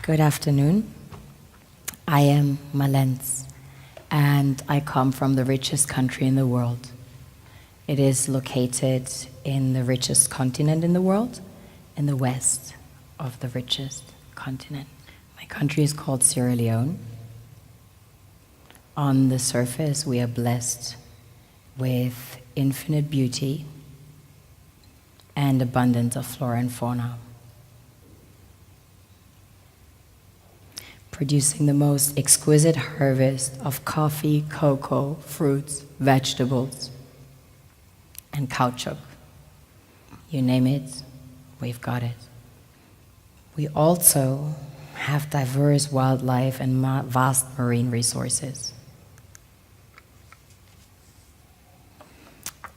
Good afternoon. I am Mallence, and I come from the richest country in the world. It is located in the richest continent in the world, in the west of the richest continent. My country is called Sierra Leone. On the surface, we are blessed with infinite beauty and abundance of flora and fauna, producing the most exquisite harvest of coffee, cocoa, fruits, vegetables, and caoutchouc. You name it, we've got it. We also have diverse wildlife and vast marine resources,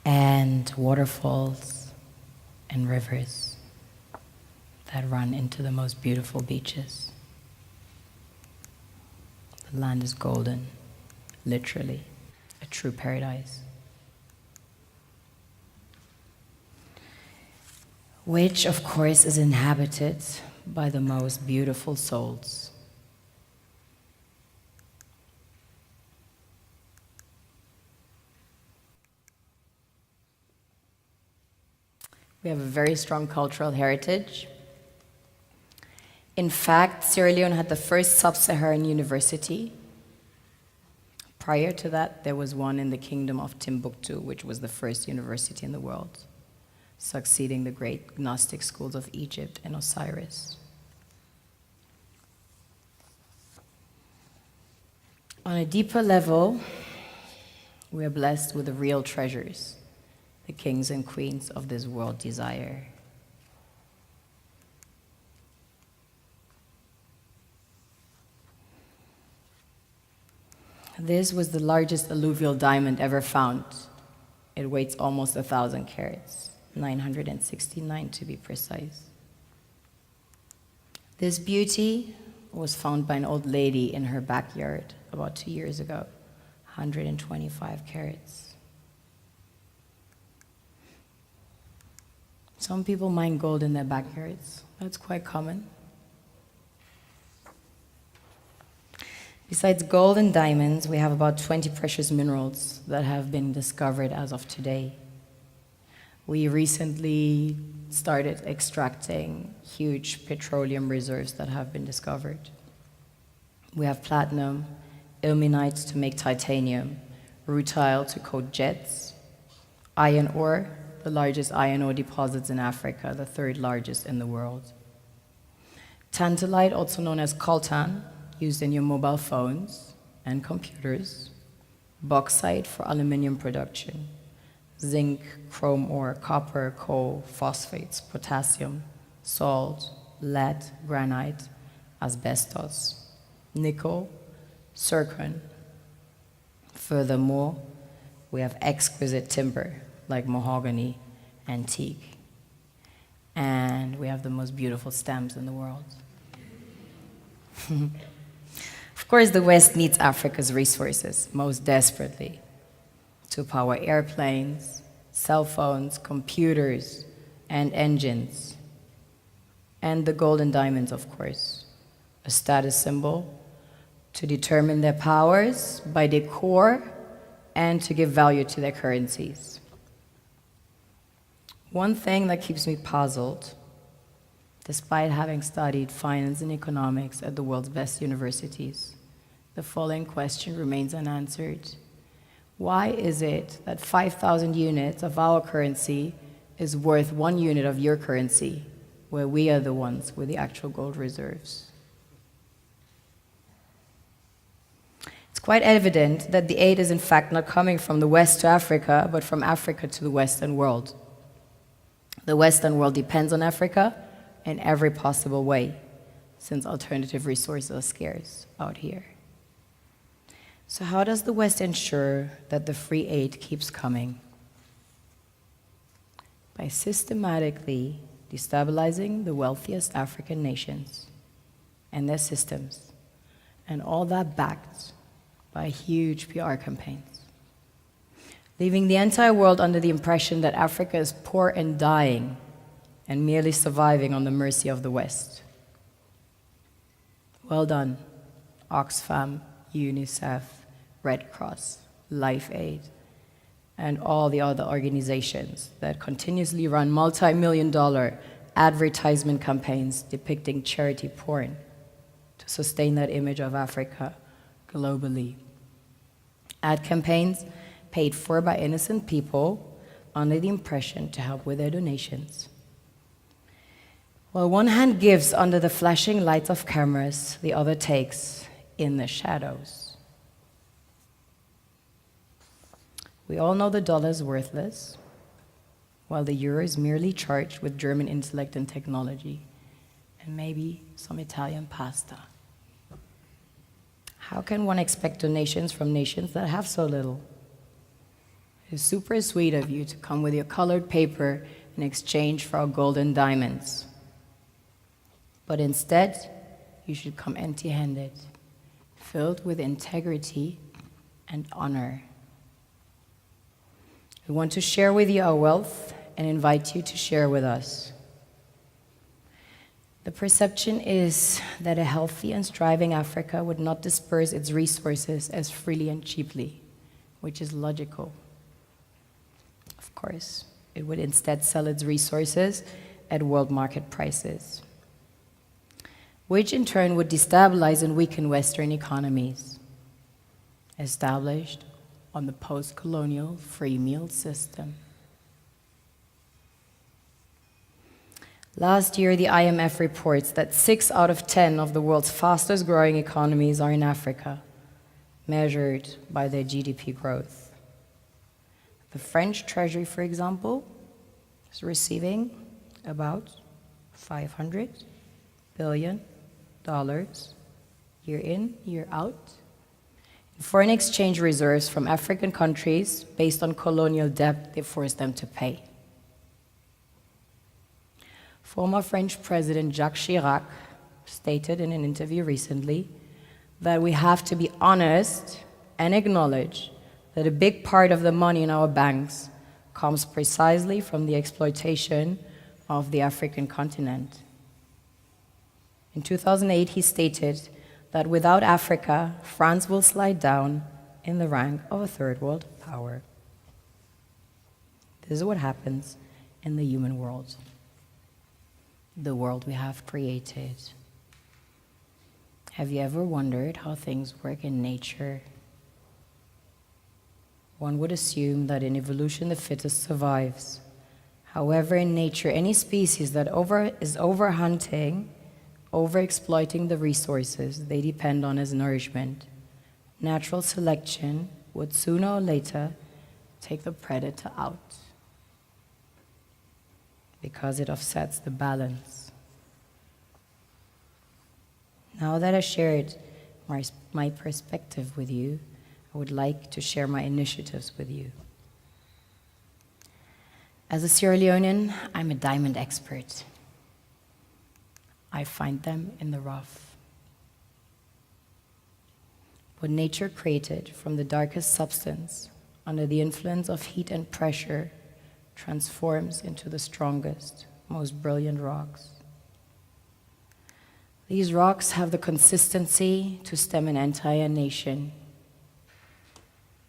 and waterfalls and rivers that run into the most beautiful beaches. The land is golden, literally, a true paradise, which of course is inhabited by the most beautiful souls. We have a very strong cultural heritage. In fact, Sierra Leone had the first sub-Saharan university. Prior to that, there was one in the kingdom of Timbuktu, which was the first university in the world, succeeding the great Gnostic schools of Egypt and Osiris. On a deeper level, we are blessed with the real treasures the kings and queens of this world desire. This was the largest alluvial diamond ever found. It weighs almost 1,000 carats, 969 to be precise. This beauty was found by an old lady in her backyard about 2 years ago, 125 carats. Some people mine gold in their backyards. That's quite common. Besides gold and diamonds, we have about 20 precious minerals that have been discovered as of today. We recently started extracting huge petroleum reserves that have been discovered. We have platinum, ilmenite to make titanium, rutile to coat jets, iron ore, the largest iron ore deposits in Africa, the third largest in the world. Tantalite, also known as coltan, used in your mobile phones and computers. Bauxite for aluminum production. Zinc, chrome ore, copper, coal, phosphates, potassium, salt, lead, granite, asbestos, nickel, zircon. Furthermore, we have exquisite timber like mahogany and teak. And we have the most beautiful stems in the world. Of course, the West needs Africa's resources most desperately to power airplanes, cell phones, computers, and engines. And the gold and diamonds, of course, a status symbol to determine their powers by their core and to give value to their currencies. One thing that keeps me puzzled, despite having studied finance and economics at the world's best universities, the following question remains unanswered. Why is it that 5,000 units of our currency is worth 1 unit of your currency, where we are the ones with the actual gold reserves? It's quite evident that the aid is in fact not coming from the West to Africa, but from Africa to the Western world. The Western world depends on Africa in every possible way, since alternative resources are scarce out here. So how does the West ensure that the free aid keeps coming? By systematically destabilizing the wealthiest African nations and their systems, and all that backed by huge PR campaigns, leaving the entire world under the impression that Africa is poor and dying and merely surviving on the mercy of the West. Well done, Oxfam, UNICEF, Red Cross, Life Aid, and all the other organizations that continuously run multi-million-dollar advertisement campaigns depicting charity porn to sustain that image of Africa globally. Ad campaigns paid for by innocent people under the impression to help with their donations. While one hand gives under the flashing lights of cameras, the other takes in the shadows. We all know the dollar is worthless, while the euro is merely charged with German intellect and technology, and maybe some Italian pasta. How can one expect donations from nations that have so little? It is super sweet of you to come with your colored paper in exchange for our gold and diamonds. But instead, you should come empty-handed, filled with integrity and honor. We want to share with you our wealth and invite you to share with us. The perception is that a healthy and striving Africa would not disperse its resources as freely and cheaply, which is logical. Of course, it would instead sell its resources at world market prices, which in turn would destabilize and weaken Western economies, established on the post-colonial free meal system. Last year, the IMF reports that 6 out of 10 of the world's fastest growing economies are in Africa, measured by their GDP growth. The French Treasury, for example, is receiving about $500 billion year in, year out, in foreign exchange reserves from African countries based on colonial debt they forced them to pay. Former French President Jacques Chirac stated in an interview recently that we have to be honest and acknowledge that a big part of the money in our banks comes precisely from the exploitation of the African continent. In 2008, he stated that without Africa, France will slide down in the rank of a third world power. This is what happens in the human world, the world we have created. Have you ever wondered how things work in nature? One would assume that in evolution the fittest survives. However, in nature, any species that is overhunting, overexploiting the resources they depend on as nourishment, natural selection would sooner or later take the predator out, because it offsets the balance. Now that I shared my perspective with you, I would like to share my initiatives with you. As a Sierra Leonean, I'm a diamond expert. I find them in the rough. What nature created from the darkest substance, under the influence of heat and pressure, transforms into the strongest, most brilliant rocks. These rocks have the consistency to stem an entire nation.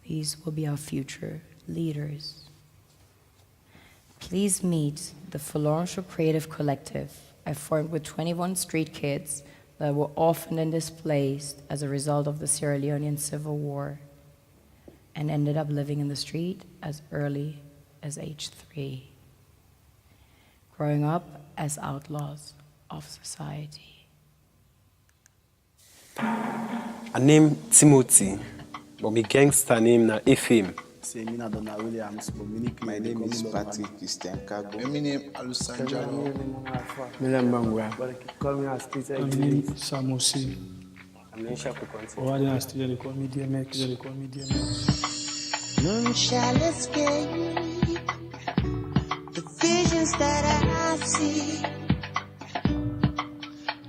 These will be our future leaders. Please meet the FOLORUNSHO Creative Collective I formed with 21 street kids that were orphaned and displaced as a result of the Sierra Leonean Civil War and ended up living in the street as early as age 3, growing up as outlaws of society. I name Timothy, but my gangster name na Ephim. My name is Patrick Christian Kago. My name is Alusanja. My name is Samusi. They call me DMX. None shall escape the visions that I see.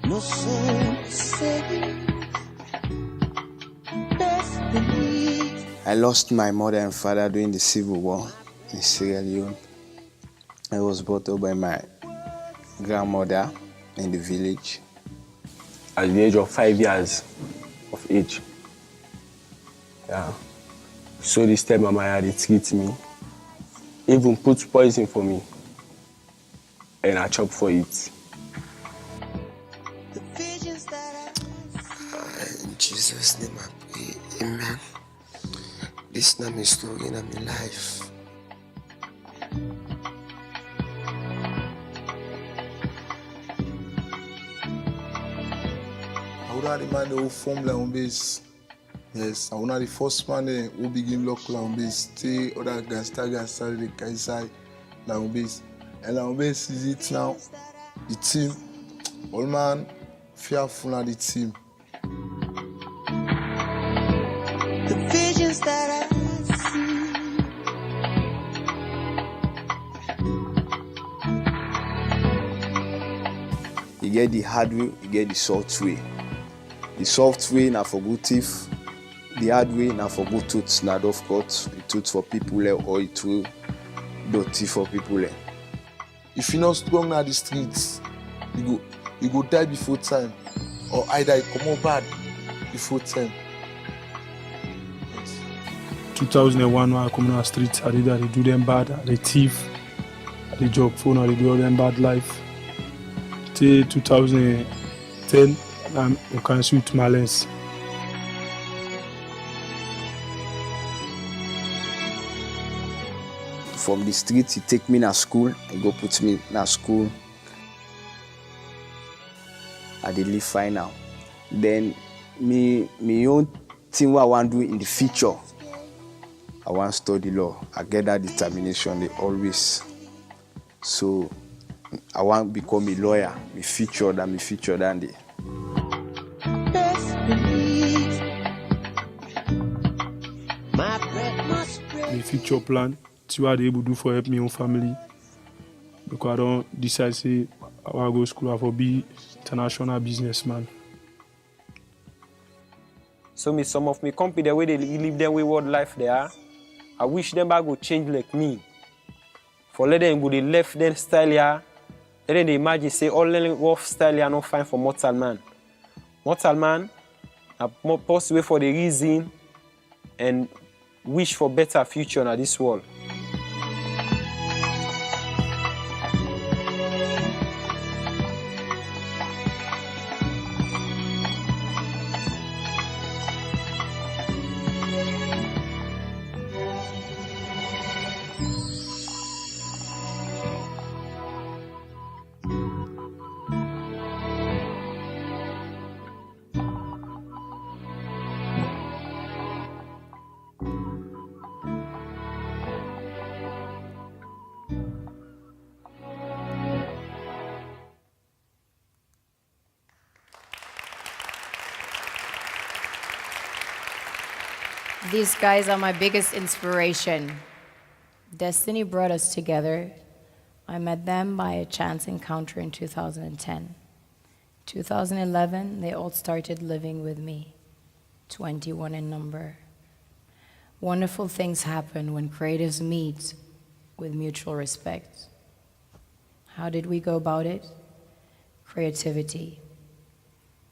No soul saved. Best believe. I lost my mother and father during the Civil War in Sierra Leone. I was brought up by my grandmother in the village. at the age of 5 years of age. Yeah. So this time Mama had it treat me, even put poison for me, and I chop for it. The visions that In Jesus' name I pray, amen. This is not my story, not my life. I would not the man who formed Lion base. Yes, I would not the first man who begin lock Lion base. Stay other gangster the Kaisai Lion base. And Lion base is it now. The team, all man fearful of the team. the visions that I see. You get the hard way, you get the soft way. The soft way na for good thief, the hard way na for good tooth, not of course, it tooth for people or it will dirty for people. If you're not strong on the streets, you go die before time. Or either you come out bad before time. Yes. 2001 when I come on the streets, I did do them bad, I thief, I job phone, I do all them bad life. Till 2010, I can shoot Mallence. From the street, he take me to school, he go put me in school. I did live fine now. Then me own thing what I want to do in the future, I want to study law. I get that determination they always. So I want to become a lawyer, me future than the. Best believe my breath must break. My future plan, see what I able to do for help me own family. Because I don't decide say I want to go to school, I want to be international businessman. So me, some of me company, the way they live their wayward life there, I wish them back would change like me. For let them go the left then style here, and then they imagine say all the rough style here not fine for mortal man. Mortal man, I more possible for the reason and wish for better future in this world. These guys are my biggest inspiration. Destiny brought us together. I met them by a chance encounter in 2010. 2011, they all started living with me, 21 in number. Wonderful things happen when creatives meet with mutual respect. How did we go about it? Creativity.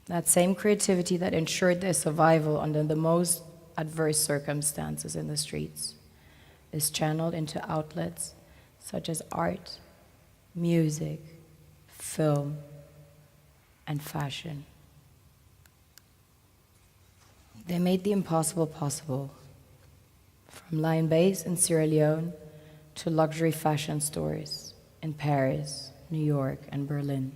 That same creativity that ensured their survival under the most adverse circumstances in the streets is channeled into outlets such as art, music, film, and fashion. They made the impossible possible, from line base in Sierra Leone to luxury fashion stores in Paris, New York, and Berlin.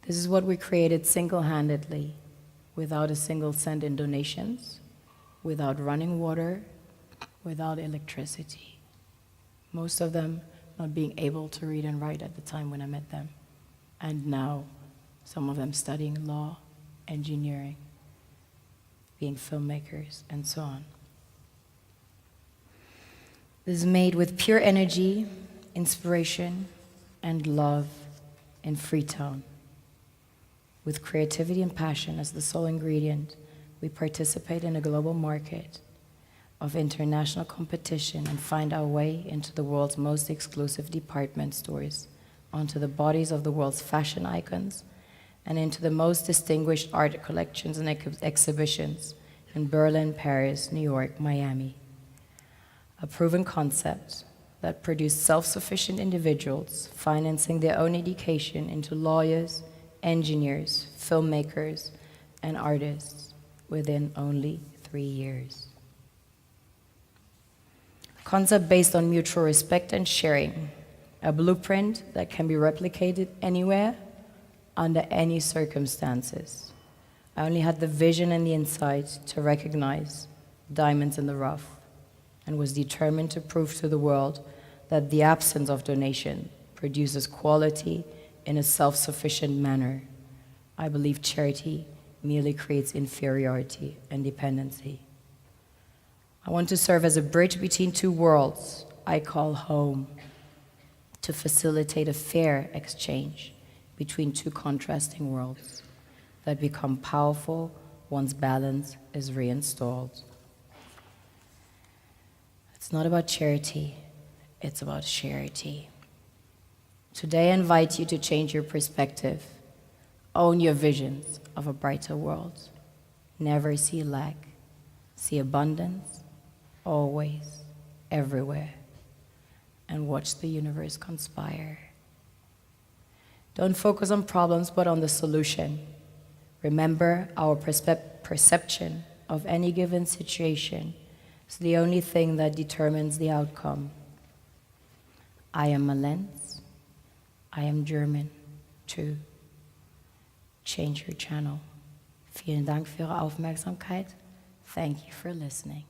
This is what we created single-handedly, without a single cent in donations, without running water, without electricity. Most of them not being able to read and write at the time when I met them. And now, some of them studying law, engineering, being filmmakers, and so on. This is made with pure energy, inspiration, and love in Freetown. With creativity and passion as the sole ingredient, we participate in a global market of international competition and find our way into the world's most exclusive department stores, onto the bodies of the world's fashion icons, and into the most distinguished art collections and exhibitions in Berlin, Paris, New York, Miami. A proven concept that produced self-sufficient individuals financing their own education into lawyers, engineers, filmmakers, and artists within only 3 years. A concept based on mutual respect and sharing, a blueprint that can be replicated anywhere, under any circumstances. I only had the vision and the insight to recognize diamonds in the rough, and was determined to prove to the world that the absence of donation produces quality in a self-sufficient manner. I believe charity merely creates inferiority and dependency. I want to serve as a bridge between two worlds I call home, to facilitate a fair exchange between two contrasting worlds that become powerful once balance is reinstalled. It's not about charity, it's about charity. Today I invite you to change your perspective, own your visions of a brighter world. Never see lack, see abundance, always, everywhere, and watch the universe conspire. Don't focus on problems, but on the solution. Remember, our perception of any given situation is the only thing that determines the outcome. I am Mallence. I am German, too. Change your channel. Vielen Dank für Ihre Aufmerksamkeit. Thank you for listening.